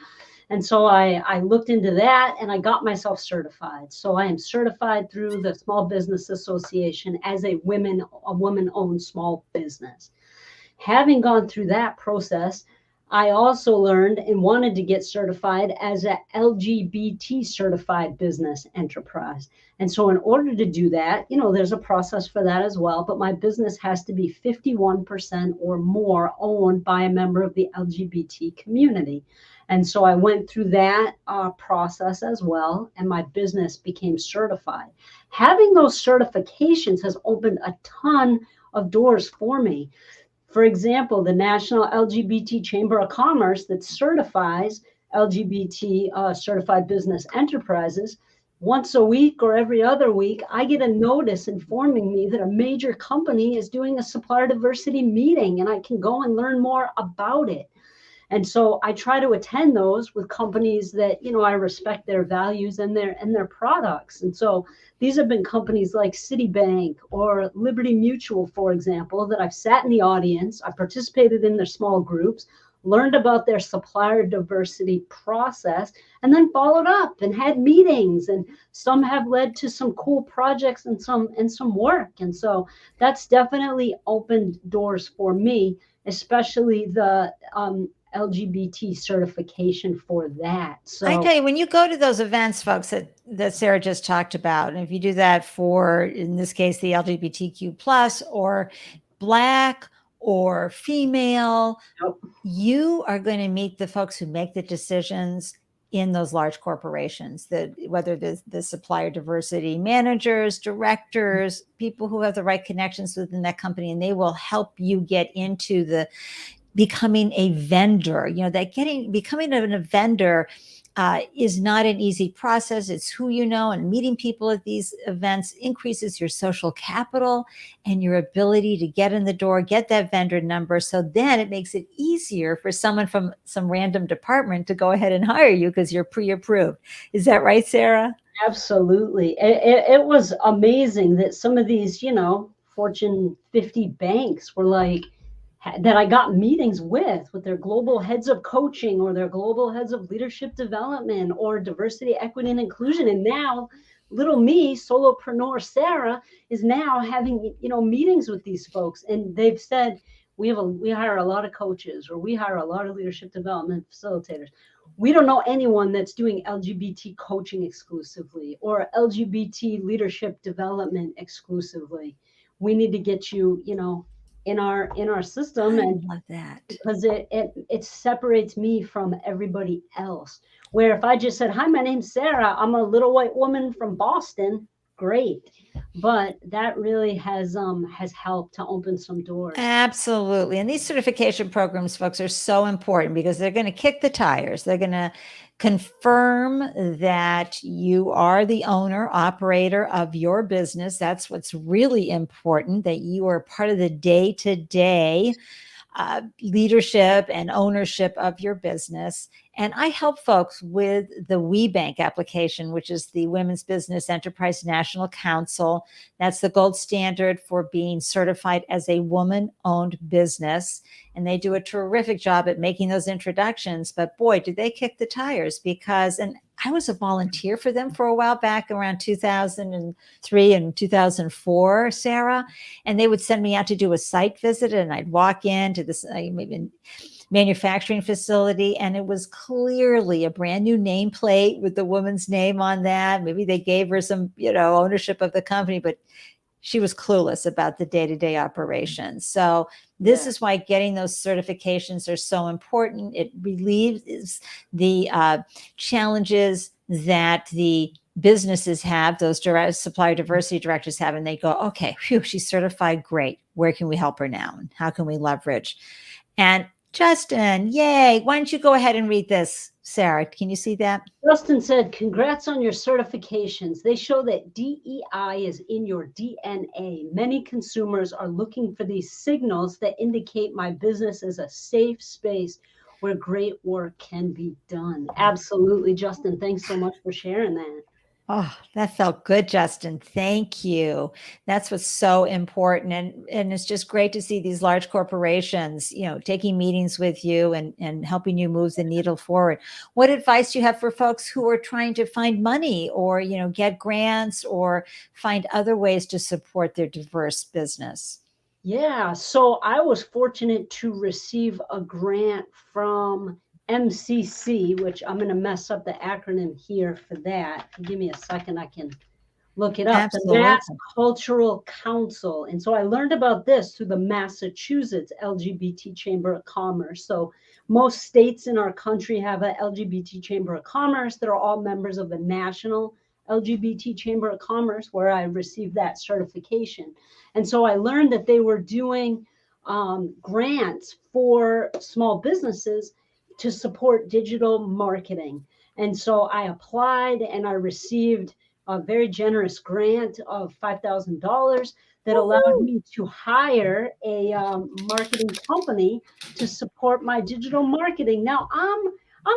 And so I looked into that and I got myself certified. So I am certified through the Small Business Association as a woman-owned small business. Having gone through that process, I also learned and wanted to get certified as a LGBT certified business enterprise. And so in order to do that, there's a process for that as well, but my business has to be 51% or more owned by a member of the LGBT community. And so I went through that process as well, and my business became certified. Having those certifications has opened a ton of doors for me. For example, the National LGBT Chamber of Commerce that certifies LGBT certified business enterprises, once a week or every other week, I get a notice informing me that a major company is doing a supplier diversity meeting, and I can go and learn more about it. And so I try to attend those with companies that, I respect their values and their products. And so these have been companies like Citibank or Liberty Mutual, for example, that I've sat in the audience, I participated in their small groups, learned about their supplier diversity process, and then followed up and had meetings. And some have led to some cool projects and some work. And so that's definitely opened doors for me, especially the LGBT certification for that. So I tell you, when you go to those events, folks, that Sarah just talked about, and if you do that for, in this case, the LGBTQ plus or Black or female, you are going to meet the folks who make the decisions in those large corporations, whether the supplier diversity managers, directors, people who have the right connections within that company, and they will help you get into becoming a vendor. Becoming a vendor is not an easy process. It's who you know, and meeting people at these events increases your social capital and your ability to get in the door, get that vendor number. So then it makes it easier for someone from some random department to go ahead and hire you because you're pre-approved. Is that right, Sarah? Absolutely. It was amazing that some of these, Fortune 50 banks were like, that I got meetings with their global heads of coaching or their global heads of leadership development or diversity, equity, and inclusion. And now little me, solopreneur Sarah, is now having, meetings with these folks. And they've said, we hire a lot of coaches, or we hire a lot of leadership development facilitators. We don't know anyone that's doing LGBT coaching exclusively or LGBT leadership development exclusively. We need to get you, in our system. I And love that, because it separates me from everybody else. Where if I just said, hi, my name's Sarah, I'm a little white woman from Boston, great. but that really has helped to open some doors. Absolutely. And these certification programs, folks, are so important because they're going to kick the tires. They're going to confirm that you are the owner, operator of your business. That's what's really important, that you are part of the day-to-day leadership and ownership of your business. And I help folks with the WeBank application, which is the Women's Business Enterprise National Council. That's the gold standard for being certified as a woman-owned business. And they do a terrific job at making those introductions. But boy, did they kick the tires, because, and I was a volunteer for them for a while back around 2003 and 2004, Sarah. And they would send me out to do a site visit, and I'd walk into this maybe manufacturing facility, and it was clearly a brand new nameplate with the woman's name on that. Maybe they gave her some, ownership of the company, but she was clueless about the day-to-day operations. So this is why getting those certifications are so important. It relieves the challenges that the businesses have, those direct supplier diversity directors have, and they go, okay, phew, she's certified, great. Where can we help her now? And how can we leverage? And Justin, yay. Why don't you go ahead and read this, Sarah? Can you see that? Justin said, congrats on your certifications. They show that DEI is in your DNA. Many consumers are looking for these signals that indicate my business is a safe space where great work can be done. Absolutely, Justin. Thanks so much for sharing that. Oh, that felt good, Justin. Thank you. That's what's so important. And it's just great to see these large corporations, taking meetings with you and helping you move the needle forward. What advice do you have for folks who are trying to find money or, get grants or find other ways to support their diverse business? Yeah, so I was fortunate to receive a grant from MCC, which I'm going to mess up the acronym here for that. Give me a second, I can look it up. Absolutely. The Mass Cultural Council. And so I learned about this through the Massachusetts LGBT Chamber of Commerce. So most states in our country have a LGBT Chamber of Commerce that are all members of the National LGBT Chamber of Commerce, where I received that certification. And so I learned that they were doing grants for small businesses to support digital marketing. And so I applied and I received a very generous grant of $5,000 that allowed me to hire a marketing company to support my digital marketing. Now I'm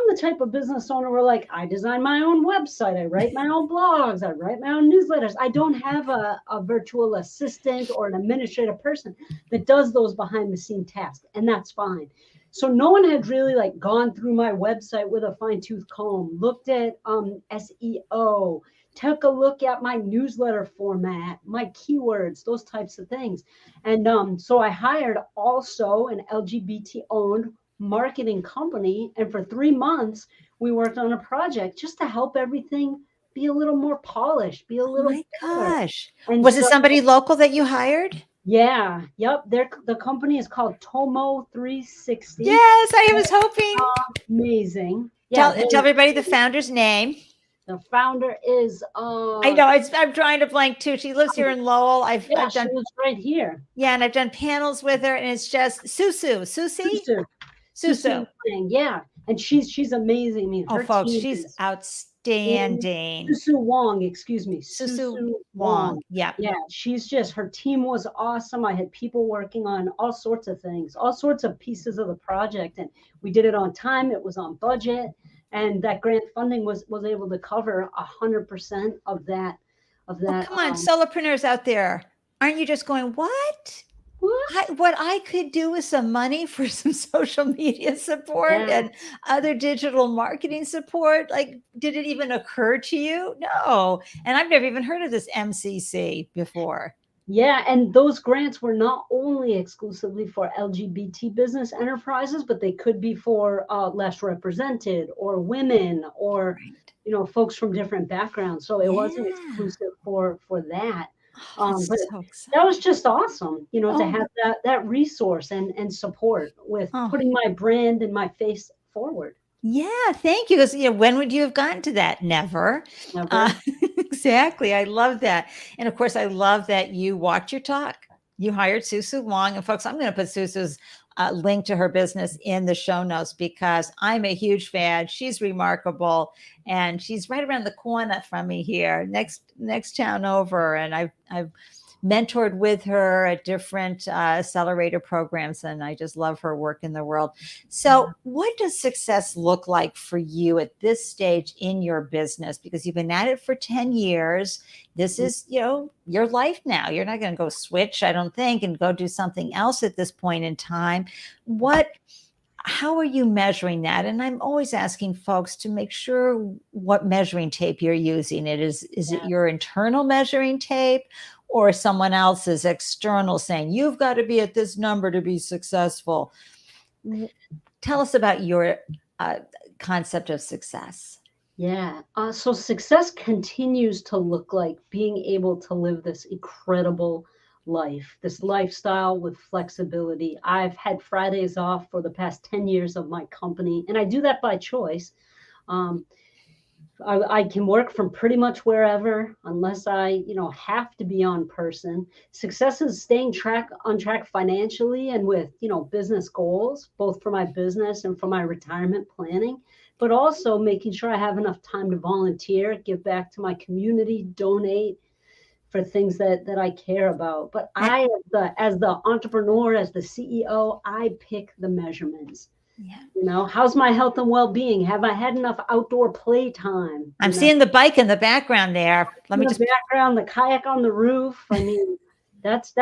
the type of business owner where I design my own website, I write my own blogs, I write my own newsletters. I don't have a virtual assistant or an administrative person that does those behind the scene tasks, and that's fine. So no one had really gone through my website with a fine tooth comb, looked at SEO, took a look at my newsletter format, my keywords, those types of things. And so I hired also an LGBT owned marketing company. And for 3 months, we worked on a project just to help everything be a little more polished, be a little better. Gosh. And was it somebody local that you hired? Yeah. Yep. The company is called Tomo 360. Yes, I was hoping. Amazing. Yeah. Tell everybody the founder's name. The founder is I know I'm trying to blank too. She lives here in Lowell. I've done, she lives right here. Yeah, and I've done panels with her, and it's just Susu. Yeah, and she's amazing. I mean, folks, she's outstanding. Susu Wong, excuse me. Susu Wong. Yeah. She's just, her team was awesome. I had people working on all sorts of things, all sorts of pieces of the project, and we did it on time. It was on budget. And that grant funding was able to cover 100% of that. Come on, solopreneurs out there, aren't you just going, what? What I could do with some money for some social media support and other digital marketing support? Did it even occur to you? No. And I've never even heard of this MCC before. Yeah, and those grants were not only exclusively for LGBT business enterprises, but they could be for less represented or women or, folks from different backgrounds. So it wasn't exclusive for that. But that was just awesome, to have that resource and support with putting my brand and my face forward. Yeah, thank you. Because when would you have gotten to that? Never. Never. Exactly. I love that. And of course, I love that you walked your talk. You hired Susu Long. And folks, I'm going to put Susu's link to her business in the show notes because I'm a huge fan. She's remarkable, and she's right around the corner from me here, next town over. And I've mentored with her at different accelerator programs, and I just love her work in the world. So, what does success look like for you at this stage in your business? Because you've been at it for 10 years. This is, your life now. You're not going to go switch, I don't think, and go do something else at this point in time. How are you measuring that? And I'm always asking folks to make sure what measuring tape you're using. Is it your internal measuring tape or someone else's external saying, you've got to be at this number to be successful? Tell us about your concept of success. Yeah. So success continues to look like being able to live this incredible life, this lifestyle with flexibility. I've had Fridays off for the past 10 years of my company, and I do that by choice. I can work from pretty much wherever unless I, have to be on person. Success is staying on track financially and with, business goals, both for my business and for my retirement planning, but also making sure I have enough time to volunteer, give back to my community, donate for things that I care about. But I, as the entrepreneur, as the CEO, I pick the measurements. Yeah. How's my health and well-being? Have I had enough outdoor play time? I'm seeing the bike in the background there. Let me just background, the kayak on the roof. I mean, that's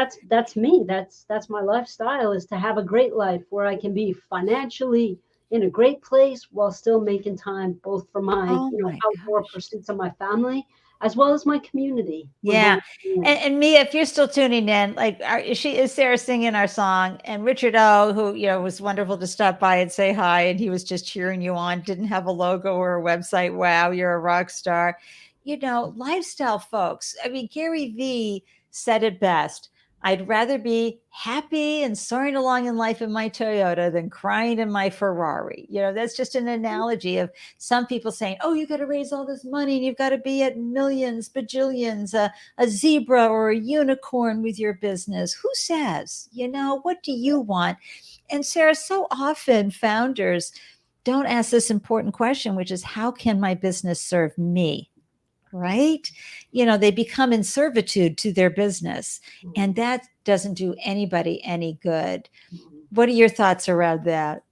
me. That's my lifestyle, is to have a great life where I can be financially in a great place while still making time both for my, outdoor pursuits of my family as well as my community. Yeah. And Mia, if you're still tuning in, like, is Sarah singing our song? And Richard O, who, was wonderful to stop by and say hi. And he was just cheering you on, didn't have a logo or a website. Wow, you're a rock star. Lifestyle folks. I mean, Gary Vee said it best. I'd rather be happy and soaring along in life in my Toyota than crying in my Ferrari. That's just an analogy of some people saying, oh, you got to raise all this money and you've got to be at millions, bajillions, a zebra or a unicorn with your business. Who says? What do you want? And Sarah, so often founders don't ask this important question, which is, how can my business serve me? Right? They become in servitude to their business, and that doesn't do anybody any good. What are your thoughts around that?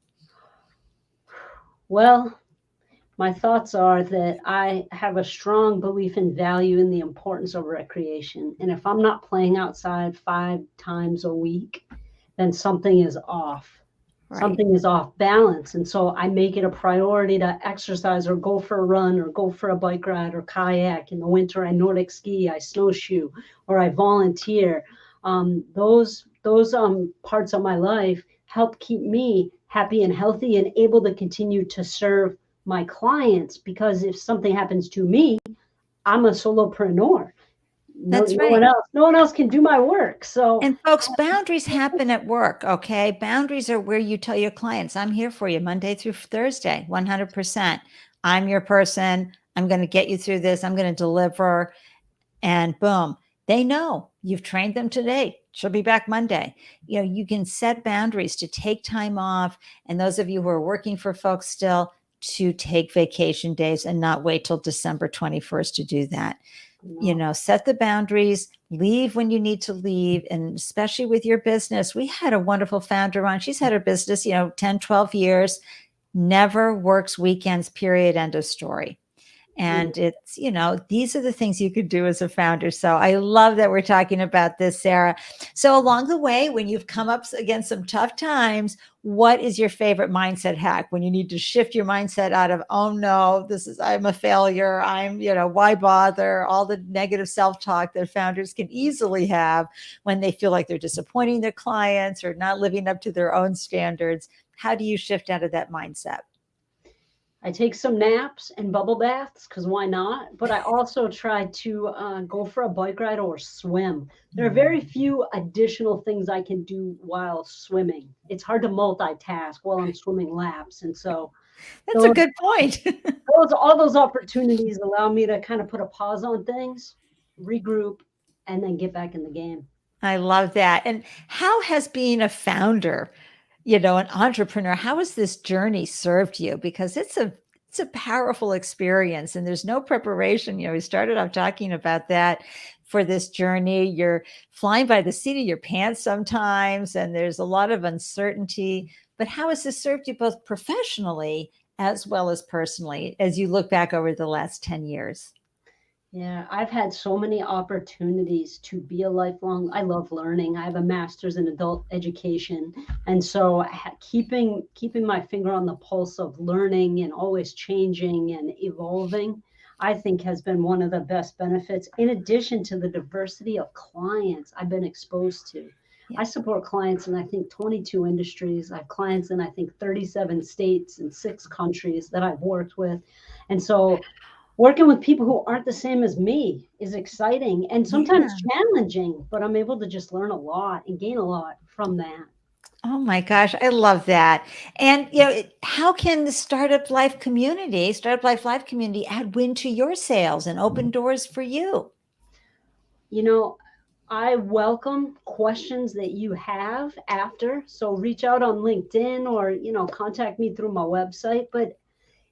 Well, my thoughts are that I have a strong belief in value and the importance of recreation. And if I'm not playing outside 5 times a week, then something is off. Right. Something is off balance. And so I make it a priority to exercise or go for a run or go for a bike ride or kayak. In the winter, I Nordic ski, I snowshoe, or I volunteer. Those parts of my life help keep me happy and healthy and able to continue to serve my clients, because if something happens to me, I'm a solopreneur. That's right. No one else can do my work. So, and folks, boundaries happen at work. Okay. Boundaries are where you tell your clients, I'm here for you Monday through Thursday, 100%. I'm your person. I'm going to get you through this. I'm going to deliver. And boom, they know you've trained them today. She'll be back Monday. You can set boundaries to take time off. And those of you who are working for folks still, to take vacation days and not wait till December 21st to do that. Set the boundaries, leave when you need to leave. And especially with your business, we had a wonderful founder on. She's had her business, 10, 12 years, never works weekends, period, end of story. And it's, these are the things you could do as a founder. So I love that we're talking about this, Sarah. So along the way, when you've come up against some tough times, what is your favorite mindset hack when you need to shift your mindset out of, oh no, I'm a failure, why bother, all the negative self-talk that founders can easily have when they feel like they're disappointing their clients or not living up to their own standards? How do you shift out of that mindset? I take some naps and bubble baths, because why not? But I also try to go for a bike ride or swim. There are very few additional things I can do while swimming. It's hard to multitask while I'm swimming laps. And so That's a Those, good point. all those opportunities allow me to kind of put a pause on things, regroup, and then get back in the game. I love that. And how has being a founder, an entrepreneur, how has this journey served you? Because it's a powerful experience and there's no preparation. We started off talking about that for this journey. You're flying by the seat of your pants sometimes, and there's a lot of uncertainty. But how has this served you both professionally as well as personally as you look back over the last 10 years? Yeah, I've had so many opportunities to be a lifelong. I love learning. I have a master's in adult education, and so keeping my finger on the pulse of learning and always changing and evolving, I think has been one of the best benefits. In addition to the diversity of clients I've been exposed to, Yeah. I support clients in I think 22 industries. I have clients in I think 37 states and 6 countries that I've worked with, and so working with people who aren't the same as me is exciting and sometimes Yeah. challenging, but I'm able to just learn a lot and gain a lot from that. Oh my gosh, I love that. And how can the Startup Life community add wind to your sails and open doors for you? You know, I welcome questions that you have after. So reach out on LinkedIn or, contact me through my website. But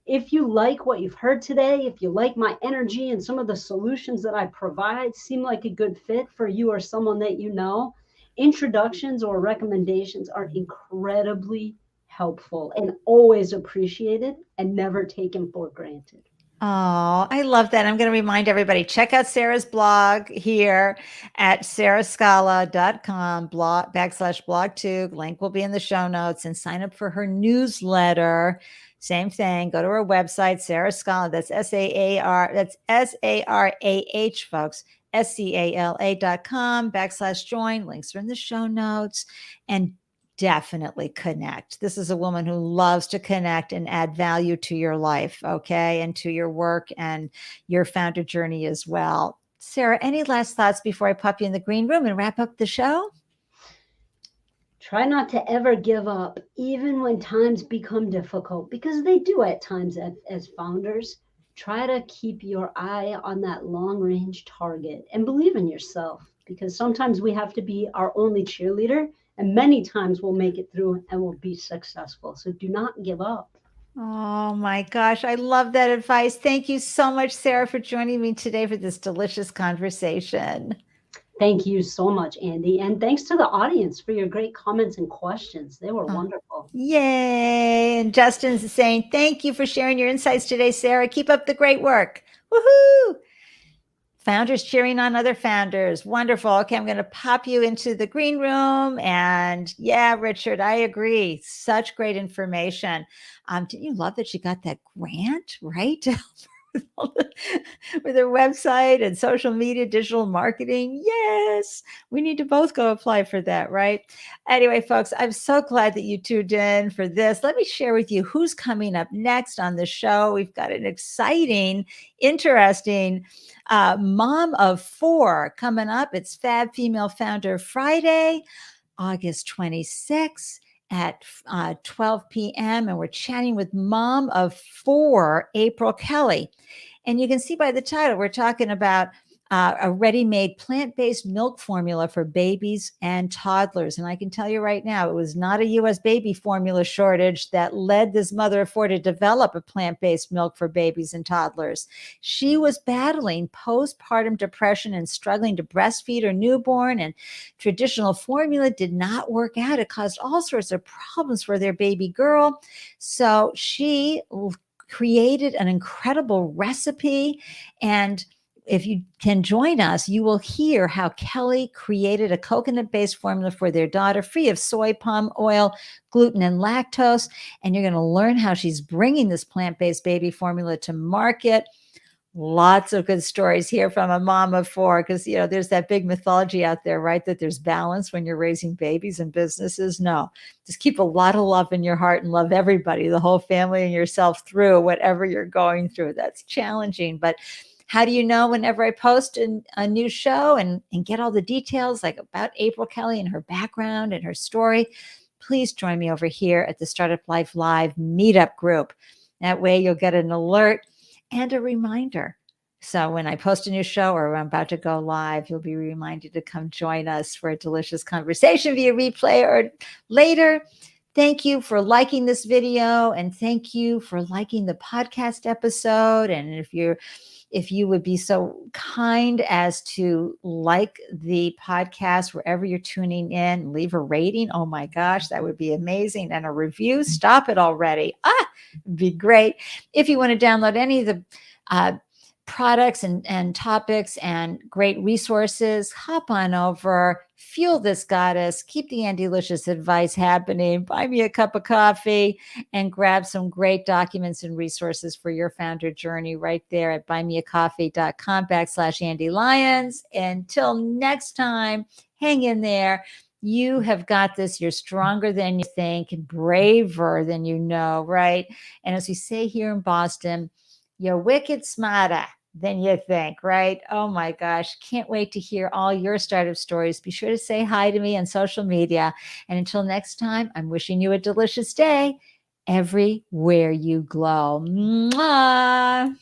if you like what you've heard today, if you like my energy and some of the solutions that I provide seem like a good fit for you or someone that you know, introductions or recommendations are incredibly helpful and always appreciated and never taken for granted. Oh, I love that. I'm going to remind everybody, check out Sarah's blog here at sarahscala.com /blog2. Link will be in the show notes, and sign up for her newsletter. Same thing. Go to her website, Sarah Scala. That's SAAR. That's SARAH, folks. SCALA.com /join. Links are in the show notes. And definitely connect. This is a woman who loves to connect and add value to your life, okay, and to your work and your founder journey as well. Sarah, any last thoughts before I pop you in the green room and wrap up the show? Try not to ever give up, even when times become difficult, because they do at times as founders. Try to keep your eye on that long range target and believe in yourself, because sometimes we have to be our only cheerleader, and many times we'll make it through and we'll be successful. So do not give up. Oh my gosh, I love that advice. Thank you so much, Sarah, for joining me today for this delicious conversation. Thank you so much, Andy. And thanks to the audience for your great comments and questions. They were Oh, wonderful. yay. And Justin's saying, thank you for sharing your insights today, Sarah. Keep up the great work. Woohoo! Founders cheering on other founders. Wonderful. Okay, I'm going to pop you into the green room. And yeah, Richard, I agree. Such great information. Didn't you love that she got that grant, right? With her website and social media, digital marketing. Yes, we need to both go apply for that, right? Anyway, folks, I'm so glad that you tuned in for this. Let me share with you who's coming up next on the show. We've got an exciting, interesting mom of 4 coming up. It's Fab Female Founder Friday, August 26th at 12 p.m. And we're chatting with mom of 4, April Kelly. And you can see by the title, we're talking about a ready-made plant-based milk formula for babies and toddlers. And I can tell you right now, it was not a U.S. baby formula shortage that led this mother of 4 to develop a plant-based milk for babies and toddlers. She was battling postpartum depression and struggling to breastfeed her newborn, and traditional formula did not work out. It caused all sorts of problems for their baby girl. So she created an incredible recipe. And if you can join us, you will hear how Kelly created a coconut-based formula for their daughter, free of soy, palm oil, gluten, and lactose. And you're going to learn how she's bringing this plant-based baby formula to market. Lots of good stories here from a mom of 4, because, there's that big mythology out there, right? That there's balance when you're raising babies and businesses. No, just keep a lot of love in your heart and love everybody, the whole family and yourself through whatever you're going through. That's challenging. But how do you know whenever I post a new show and get all the details like about April Kelly and her background and her story? please join me over here at the Startup Life Live meetup group. That way you'll get an alert and a reminder. So when I post a new show or I'm about to go live, you'll be reminded to come join us for a delicious conversation via replay or later. Thank you for liking this video, and thank you for liking the podcast episode. And if you would be so kind as to like the podcast wherever you're tuning in, leave a rating. Oh my gosh, that would be amazing. And a review. Stop it already. It'd be great. If you want to download any of the products and topics and great resources, hop on over, fuel this goddess, keep the Andelicious advice happening, buy me a cup of coffee, and grab some great documents and resources for your founder journey right there at buymeacoffee.com/Andy Lyons. Until next time, hang in there. You have got this. You're stronger than you think, braver than you know, right? And as we say here in Boston, you're wicked smarter than you think, right? Oh my gosh. Can't wait to hear all your startup stories. Be sure to say hi to me on social media. And until next time, I'm wishing you a delicious day everywhere you glow. Mwah!